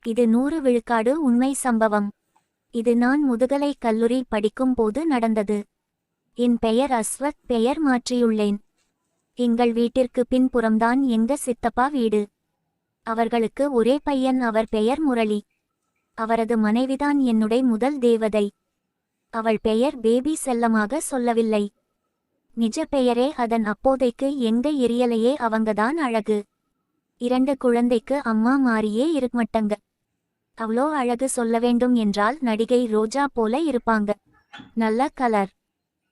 இது 100 விழுக்காடு உண்மை சம்பவம். இது நான் முதுகலை கல்லூரி படிக்கும் போது நடந்தது. என் பெயர் அஸ்வத், பெயர் மாற்றியுள்ளேன். எங்கள் வீட்டிற்கு பின்புறம்தான் எங்க சித்தப்பா வீடு. அவர்களுக்கு ஒரே பையன், அவர் பெயர் முரளி. அவரது மனைவிதான் என்னுடைய முதல் தேவதை. அவள் பெயர் பேபி, செல்லமாக சொல்லவில்லை. நிஜ பெயரே அதன். அப்போதைக்கு எங்க எரியலையே அவங்கதான் அழகு. 2 குழந்தைக்கு அம்மா மாறியே இருக்கமாட்டங்க. அவ்வளோ அழகு. சொல்ல வேண்டும் என்றால் நடிகை ரோஜா போல இருப்பாங்க. நல்ல கலர்.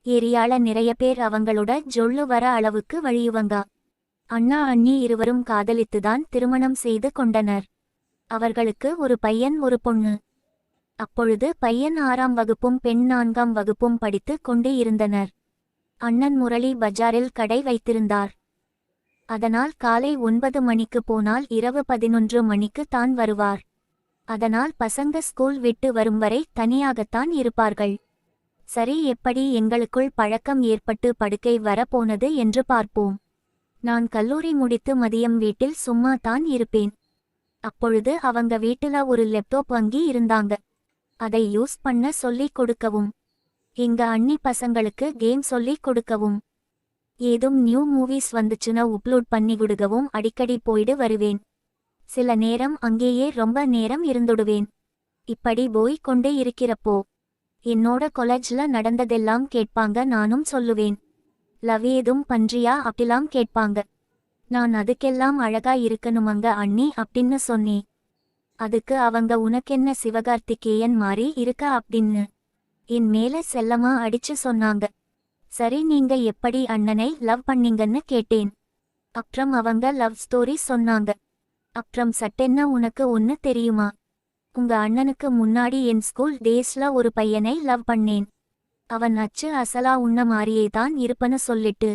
ஏரியால நிறைய பேர் அவங்களோட ஜொல்லு வர அளவுக்கு வழியுவங்க. அண்ணா அண்ணி இருவரும் காதலித்துதான் திருமணம் செய்து கொண்டனர். அவர்களுக்கு ஒரு பையன், ஒரு பொண்ணு. அப்பொழுது பையன் 6ஆம் வகுப்பும் பெண் 4ஆம் வகுப்பும் படித்து கொண்டு இருந்தனர். அண்ணன் முரளி பஜாரில் கடை வைத்திருந்தார். அதனால் காலை 9 மணிக்கு போனால் இரவு 11 மணிக்கு தான் வருவார். அதனால் பசங்க ஸ்கூல் விட்டு வரும் வரை தனியாகத்தான் இருப்பார்கள். சரி, எப்படி எங்களுக்குள் பழக்கம் ஏற்பட்டு படுக்கை வர போனது என்று பார்ப்போம். நான் கல்லூரி முடித்து மதியம் வீட்டில் சும்மா தான் இருப்பேன். அப்பொழுது அவங்க வீட்டுல ஒரு லேப்டாப் வாங்கி இருந்தாங்க. அதை யூஸ் பண்ண சொல்லிக் கொடுக்கவும், எங்க அண்ணி பசங்களுக்கு கேம் சொல்லிக் கொடுக்கவும், ஏதும் நியூ மூவிஸ் வந்துச்சுன்னா அப்லோட் பண்ணி கொடுக்கவும் அடிக்கடி போயிடு வருவேன். சில நேரம் அங்கேயே ரொம்ப நேரம் இருந்துடுவேன். இப்படி போய் கொண்டே இருக்கிறப்போ என்னோட காலேஜ்ல நடந்ததெல்லாம் கேட்பாங்க. நானும் சொல்லுவேன். லவ் ஏதும் பண்றியா அப்படிலாம் கேட்பாங்க. நான் அதுக்கெல்லாம் அழகா இருக்கணுமங்க அண்ணி அப்படின்னு சொன்னேன். அதுக்கு அவங்க உனக்கென்ன சிவகார்த்திகேயன் மாதிரி இருக்க அப்படின்னு என் மேல செல்லமா அடிச்சு சொன்னாங்க. சரி, நீங்க எப்படி அண்ணனை லவ் பண்ணீங்கன்னு கேட்டேன். அப்புறம் அவங்க லவ் ஸ்டோரி சொன்னாங்க. அப்புறம் சட்டென்ன உனக்கு ஒன்னு தெரியுமா? உங்க அண்ணனுக்கு முன்னாடி என் ஸ்கூல் டேஸ்ல ஒரு பையனை லவ் பண்ணேன். அவன் அச்சு அசலா உன்ன மாதிரியே தான் இருப்பன்னு சொல்லிட்டு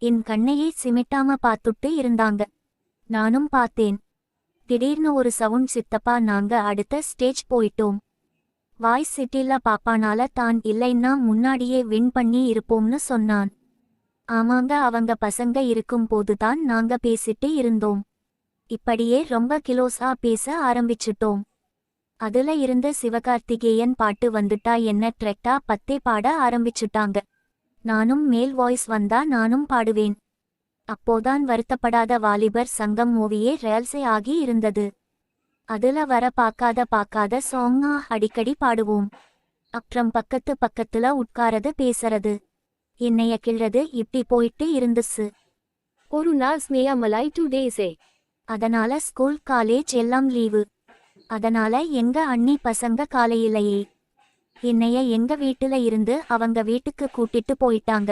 என் கண்ணையே சிமிட்டாம பார்த்துட்டு இருந்தாங்க. நானும் பார்த்தேன். திடீர்னு ஒரு சவுண்ட், சித்தப்பா நாங்க அடுத்த ஸ்டேஜ் போயிட்டோம். வாய்ஸ் சிட்டில பாப்பானால தான் இல்லைன்னா முன்னாடியே வின் பண்ணி இருப்போம்னு சொன்னான். ஆமாங்க, அவங்க பசங்க இருக்கும் போதுதான் நாங்க பேசிட்டு இருந்தோம். இப்படியே ரொம்ப கிளோஸா பேச ஆரம்பிச்சிட்டோம். அதுல இருந்து சிவகார்த்திகேயன் பாட்டு வந்துட்டா என்ன ட்ரெக்டா பத்தே பாட ஆரம்பிச்சுட்டாங்க. நானும் மேல் வாய்ஸ் வந்தா நானும் பாடுவேன். அப்போதான் வருத்தப்படாத வாலிபர் சங்கம் மூவியே ரியல்ஸே ஆகி இருந்தது. அதுல வர பார்க்காத சாங்கா அடிக்கடி பாடுவோம். அப்புறம் பக்கத்துல உட்காரது, பேசறது, என்னைய கிள்றது இப்படி போயிட்டு இருந்துச்சு. ஒரு நாள் ஸ்னேயா மலாய் 2 days. அதனால ஸ்கூல் காலேஜ் எல்லாம் லீவு. அதனால எங்க அண்ணி பசங்க காலையிலேயே என்னைய எங்க வீட்டுல இருந்து அவங்க வீட்டுக்கு கூட்டிட்டு போயிட்டாங்க.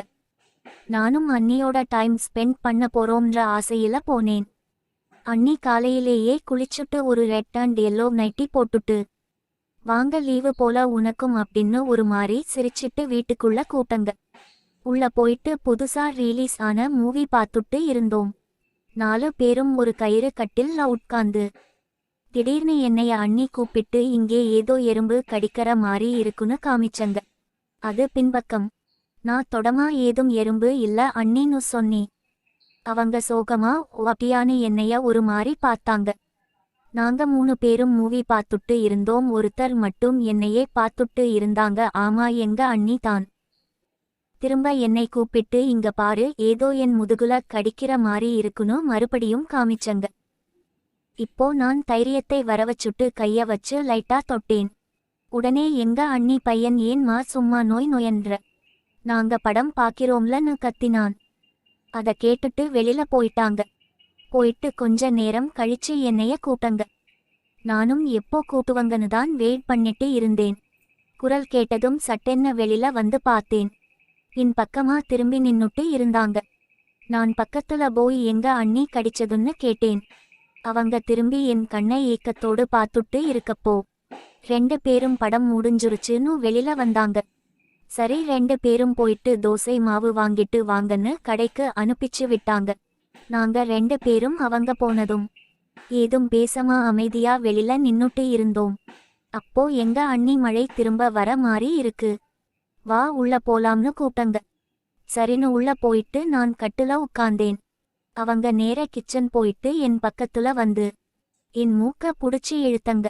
நானும் அண்ணியோட டைம் ஸ்பெண்ட் பண்ண போறோம்ன்ற ஆசையில போனேன். அண்ணி காலையிலேயே குளிச்சுட்டு ஒரு ரெட் அண்ட் எல்லோ நைட்டி போட்டுட்டு, வாங்க லீவு போல உனக்கும் அப்படின்னு ஒரு மாதிரி சிரிச்சிட்டு வீட்டுக்குள்ள கூட்டங்க. உள்ள போயிட்டு புதுசா ரிலீஸ் ஆன மூவி பார்த்துட்டு இருந்தோம். 4 பேரும் ஒரு கயிறு கட்டில்ல உட்கார்ந்து. திடீர்னு என்னைய அண்ணி கூப்பிட்டு இங்கே ஏதோ எறும்பு கடிக்கிற மாதிரி இருக்குன்னு காமிச்சங்க. அது பின்பக்கம். நான் தொடமா ஏதும் எறும்பு இல்ல அண்ணின்னு சொன்னேன். அவங்க சோகமா அப்படியான்னு என்னைய ஒரு மாதிரி பார்த்தாங்க. நாங்க 3 பேரும் மூவி பார்த்துட்டு இருந்தோம். ஒருத்தர் மட்டும் என்னையே பார்த்துட்டு இருந்தாங்க. ஆமா, எங்க அண்ணி தான். திரும்ப என்னை கூப்பிட்டு இங்க பாரு, ஏதோ என் முதுகுல கடிக்கிற மாதிரி இருக்குன்னு மறுபடியும் காமிச்சங்க. இப்போ நான் தைரியத்தை வரவச்சுட்டு கைய வச்சு லைட்டா தொட்டேன். உடனே எங்க அண்ணி, பையன் ஏன்மா சும்மா நொயன்ற, நாங்க படம் பாக்கிறோம்லன்னு கத்தினான். அத கேட்டுட்டு வெளியில போயிட்டாங்க. போயிட்டு கொஞ்ச நேரம் கழிச்சு என்னைய கூட்டங்க. நானும் எப்போ கூட்டுவங்கன்னு தான் வெயிட் பண்ணிட்டு இருந்தேன். குரல் கேட்டதும் சட்டென்ன வெளியில வந்து பார்த்தேன். பின் பக்கமா திரும்பி நின்னுட்டு இருந்தாங்க. நான் பக்கத்துல போய் எங்க அண்ணி கடிச்சதுன்னு கேட்டேன். அவங்க திரும்பி என் கண்ணை ஏக்கத்தோடு பார்த்துட்டு இருக்கப்போ 2 பேரும் படம் முடிஞ்சிருச்சுன்னு வெளியில வந்தாங்க. சரி, 2 பேரும் போயிட்டு தோசை மாவு வாங்கிட்டு வாங்கன்னு கடைக்கு அனுப்பிச்சு விட்டாங்க. நாங்க 2 பேரும் அவங்க போனதும் ஏதும் பேசாம அமைதியா வெளியில நின்னுட்டு இருந்தோம். அப்போ எங்க அண்ணி, மழை திரும்ப வர மாதிரி இருக்கு, வா உள்ள போலாம்னு கூப்பிட்டங்க. சரின்னு உள்ள போயிட்டு நான் கட்டுல உட்கார்ந்தேன். அவங்க நேர கிச்சன் போயிட்டு என் பக்கத்துல வந்து என் மூக்க புடிச்சு இழுத்தங்க.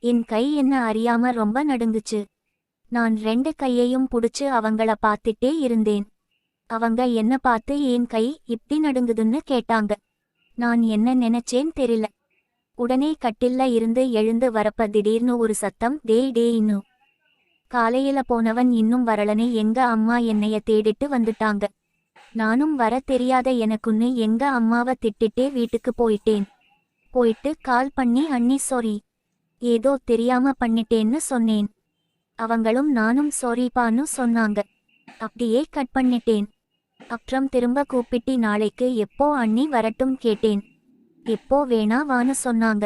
என் கை என்ன அறியாம ரொம்ப நடுங்குச்சு. நான் 2 கையையும் புடிச்சு அவங்கள பார்த்துட்டே இருந்தேன். அவங்க என்ன பார்த்து என் கை இப்படி நடுங்குதுன்னு கேட்டாங்க. நான் என்ன நினைச்சேன் தெரியல. உடனே கட்டில்ல இருந்து எழுந்து வரப்ப திடீர்னு ஒரு சத்தம், டேய் டேய்னு. காலையில போனவன் இன்னும் வரலனே எங்க அம்மா என்னைய தேடிட்டு வந்துட்டாங்க. நானும் வர தெரியாத எனக்குன்னு எங்க அம்மாவை திட்டிட்டே வீட்டுக்கு போயிட்டேன். போயிட்டு கால் பண்ணி அண்ணி சாரி, ஏதோ தெரியாம பண்ணிட்டேன்னு சொன்னேன். அவங்களும் நானும் சாரிப்பான்னு சொன்னாங்க. அப்படியே கட் பண்ணிட்டேன். அப்புறம் திரும்ப கூப்பிட்டு நாளைக்கு எப்போ அண்ணி வரட்டும் கேட்டேன். எப்போ வேணா வான்னு சொன்னாங்க.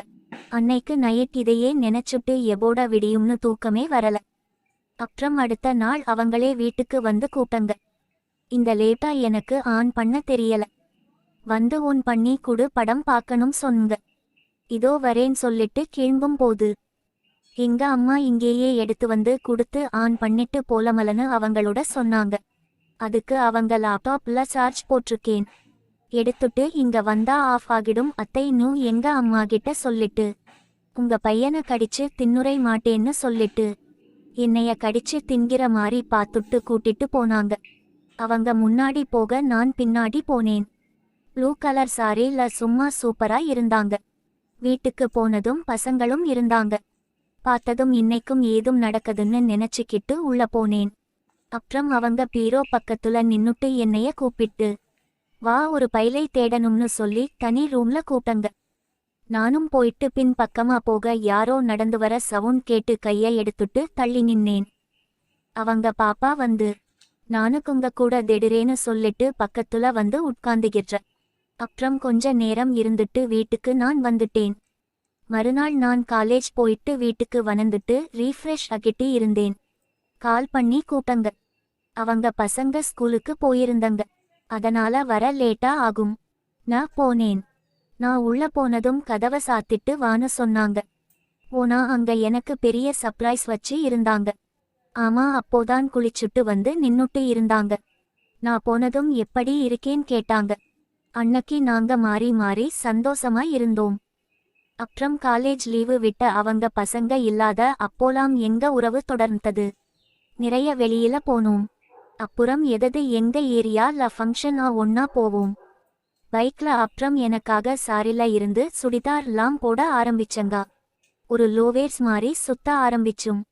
அன்னைக்கு நைட் இதையே நினைச்சுட்டு எபோட விடியும்னு தூக்கமே வரல. அப்புறம் அடுத்த நாள் அவங்களே வீட்டுக்கு வந்து கூப்பிட்டாங்க. இந்த லேட்டா எனக்கு ஆன் பண்ண தெரியல, வந்து ஓன் பண்ணி குடு படம் பார்க்கணும் சொன்னுங்க. இதோ வரேன் சொல்லிட்டு கிளம்பும் போது எங்க அம்மா இங்கேயே எடுத்து வந்து கொடுத்து ஆன் பண்ணிட்டு போலமலன்னு அவங்களோட சொன்னாங்க. அதுக்கு அவங்க லேப்டாப்ல சார்ஜ் போட்டிருக்கேன், எடுத்துட்டு இங்க வந்தா ஆஃப் ஆகிடும் அத்தைன்னு எங்க அம்மா கிட்ட சொல்லிட்டு, உங்க பையனை கடிச்சு தின்னுரை மாட்டேன்னு சொல்லிட்டு என்னைய கடிச்சு தின்கிற மாதிரி பார்த்துட்டு கூட்டிட்டு போனாங்க. அவங்க முன்னாடி போக நான் பின்னாடி போனேன். ப்ளூ கலர் சாரில சும்மா சூப்பரா இருந்தாங்க. வீட்டுக்கு போனதும் பசங்களும் இருந்தாங்க. பார்த்ததும் இன்னைக்கும் ஏதும் நடக்குதுன்னு நினைச்சுக்கிட்டு உள்ள போனேன். அப்புறம் அவங்க பீரோ பக்கத்துல நின்னுட்டு என்னைய கூப்பிட்டு வா ஒரு பைலை தேடணும்னு சொல்லி தனி ரூம்ல கூப்பிட்டாங்க. நானும் போயிட்டு பின் பக்கமா போக யாரோ நடந்து வர சவுண்ட் கேட்டு கையை எடுத்துட்டு தள்ளி நின்னேன். அவங்க பாப்பா வந்து நானுக்குங்க கூட திடீரேன்னு சொல்லிட்டு பக்கத்துல வந்து உட்கார்ந்துகிற. அப்புறம் கொஞ்ச நேரம் இருந்துட்டு வீட்டுக்கு நான் வந்துட்டேன். மறுநாள் நான் காலேஜ் போயிட்டு வீட்டுக்கு வந்துட்டு ரீஃப்ரெஷ் ஆகிட்டு இருந்தேன். கால் பண்ணி கூப்பிட்டாங்க. அவங்க பசங்க ஸ்கூலுக்கு போயிருந்தங்க, அதனால வர லேட்டா ஆகும். நான் போனேன். நான் உள்ள போனதும் கதவை சாத்திட்டு வான்னு சொன்னாங்க. போனா அங்க எனக்கு பெரிய சர்ப்ரைஸ் வச்சு இருந்தாங்க. ஆமா, அப்போதான் குளிச்சுட்டு வந்து நின்னுட்டு இருந்தாங்க. நான் போனதும் எப்படி இருக்கேன் கேட்டாங்க. அன்னைக்கு நாங்க மாறி மாறி சந்தோஷமா இருந்தோம். அப்புறம் காலேஜ் லீவு விட்ட அவங்க பசங்க இல்லாத அப்போலாம் எங்க உறவு தொடர்ந்தது. நிறைய வெளியில போனோம். அப்புறம் எங்க ஏரியால ஃபங்க்ஷனா ஒன்னா போவோம் பைக்ல. அப்புறம் எனக்காக சாரில இருந்து சுடிதார்லாம் போட ஆரம்பிச்சங்க. ஒரு லோவேர்ஸ் மாதிரி சுத்த ஆரம்பிச்சும்.